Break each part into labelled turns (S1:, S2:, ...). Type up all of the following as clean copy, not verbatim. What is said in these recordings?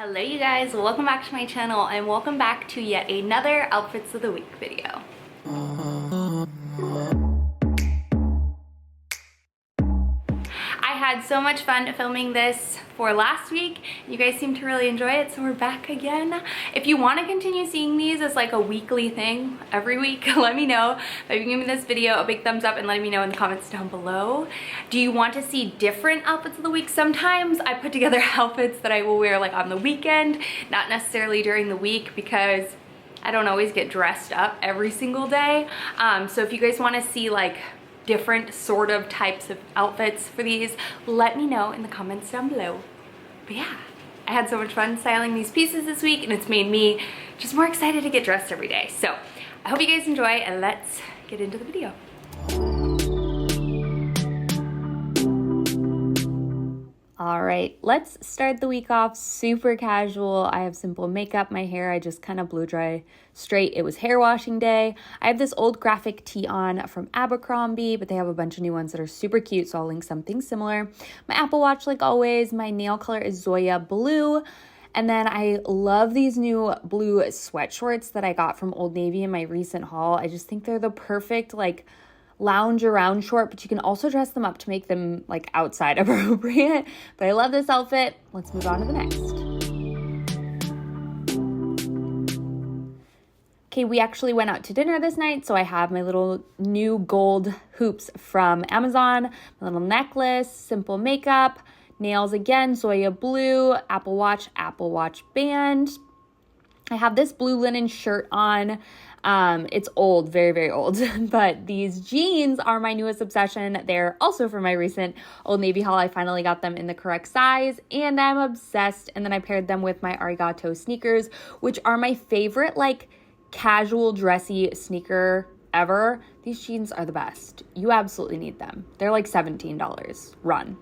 S1: Hello you guys, welcome back to my channel and welcome back to yet another outfits of the week video. I had so much fun filming this for last week. You guys seem to really enjoy it, so we're back again. If you want to continue seeing these as like a weekly thing every week, let me know by giving me this video a big thumbs up and letting me know in the comments down below. Do you want to see different outfits of the week? Sometimes I put together outfits that I will wear like on the weekend, not necessarily during the week, because I don't always get dressed up every single day. So if you guys want to see like different sort of types of outfits for these, let me know in the comments down below. But yeah, I had so much fun styling these pieces this week and it's made me just more excited to get dressed every day. So I hope you guys enjoy and let's get into the video. All right, let's start the week off super casual. I have simple makeup. My hair I just kind of blow dry straight. It was hair washing day. I have this old graphic tee on from Abercrombie, but they have a bunch of new ones that are super cute, so I'll link something similar. My Apple Watch like always. My nail color is Zoya Blue. And then I love these new blue sweat shorts that I got from Old Navy in my recent haul. I just think they're the perfect like lounge around short, but you can also dress them up to make them like outside appropriate. But I love this outfit. Let's move on to the next. Okay, we actually went out to dinner this night, so I have my little new gold hoops from Amazon, my little necklace, simple makeup, nails again, Zoya Blue, Apple Watch band. I have this blue linen shirt on. It's old, very, very old, but these jeans are my newest obsession. They're also from my recent Old Navy haul. I finally got them in the correct size and I'm obsessed. And then I paired them with my Arigato sneakers, which are my favorite, like casual dressy sneaker ever. These jeans are the best. You absolutely need them. They're like $17. Run.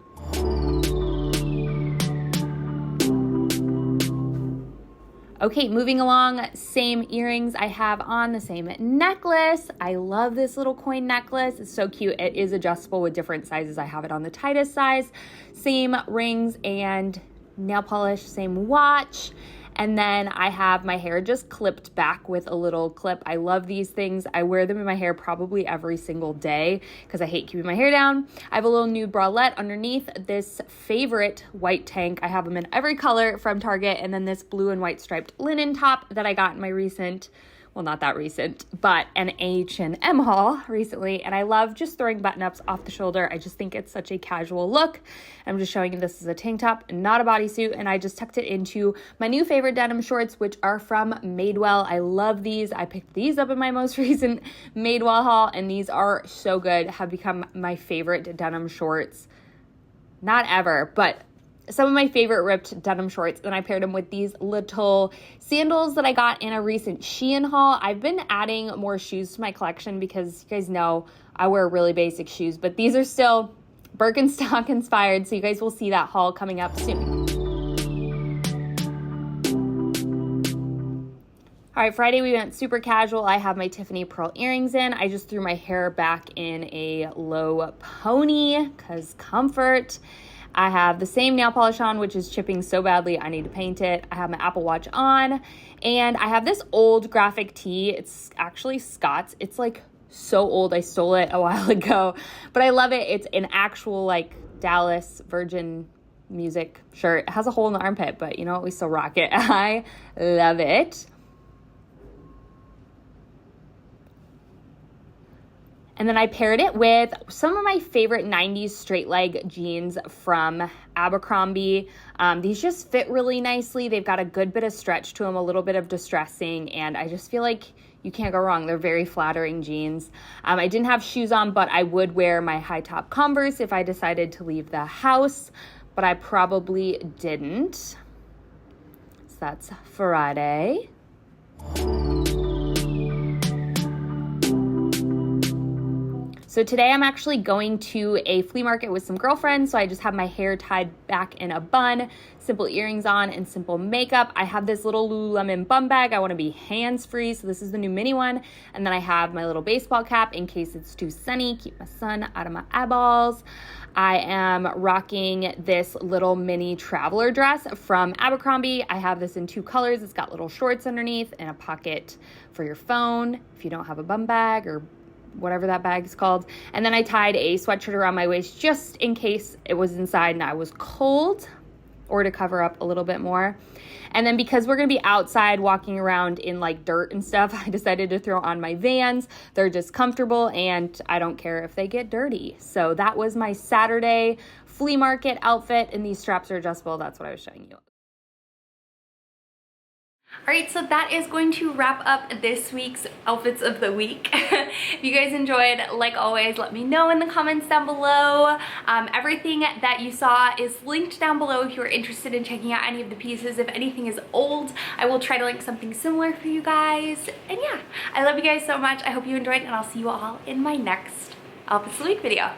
S1: Okay, moving along, same earrings I have on, the same necklace. I love this little coin necklace. It's so cute. It is adjustable with different sizes. I have it on the tightest size. Same rings and nail polish, same watch. And then I have my hair just clipped back with a little clip. I love these things. I wear them in my hair probably every single day because I hate keeping my hair down. I have a little nude bralette underneath this favorite white tank. I have them in every color from Target. And then this blue and white striped linen top that I got in my recent, well, not that recent, but an H&M haul recently. And I love just throwing button-ups off the shoulder. I just think it's such a casual look. I'm just showing you this is a tank top, not a bodysuit. And I just tucked it into my new favorite denim shorts, which are from Madewell. I love these. I picked these up in my most recent Madewell haul, and these are so good. Have become my favorite denim shorts. Not ever, but some of my favorite ripped denim shorts. Then I paired them with these little sandals that I got in a recent Shein haul. I've been adding more shoes to my collection because you guys know I wear really basic shoes, but these are still Birkenstock inspired, so you guys will see that haul coming up soon. All right, Friday we went super casual. I have my Tiffany pearl earrings in. I just threw my hair back in a low pony because comfort. I have the same nail polish on, which is chipping so badly I need to paint it. I have my Apple Watch on, and I have this old graphic tee. It's actually Scott's. It's like so old. I stole it a while ago, but I love it. It's an actual like Dallas Virgin music shirt. It has a hole in the armpit, but you know what? We still rock it. I love it. And then I paired it with some of my favorite 90s straight leg jeans from Abercrombie. These just fit really nicely. They've got a good bit of stretch to them, a little bit of distressing, and I just feel like you can't go wrong. They're very flattering jeans. I didn't have shoes on, but I would wear my high top Converse if I decided to leave the house, but I probably didn't. So that's Friday. So today I'm actually going to a flea market with some girlfriends. So I just have my hair tied back in a bun, simple earrings on, and simple makeup. I have this little Lululemon bum bag. I want to be hands-free, so this is the new mini one. And then I have my little baseball cap in case it's too sunny, keep my sun out of my eyeballs. I am rocking this little mini traveler dress from Abercrombie. I have this in 2 colors. It's got little shorts underneath and a pocket for your phone if you don't have a bum bag or whatever that bag is called. And then I tied a sweatshirt around my waist just in case it was inside and I was cold, or to cover up a little bit more. And then because we're gonna be outside walking around in like dirt and stuff, I decided to throw on my Vans. They're just comfortable and I don't care if they get dirty. So that was my Saturday flea market outfit, and these straps are adjustable. That's what I was showing you. All right, so that is going to wrap up this week's outfits of the week. If you guys enjoyed, like always, let me know in the comments down below. Everything that you saw is linked down below if you're interested in checking out any of the pieces. If anything is old, I will try to link something similar for you guys. And yeah, I love you guys so much. I hope you enjoyed, and I'll see you all in my next outfits of the week video.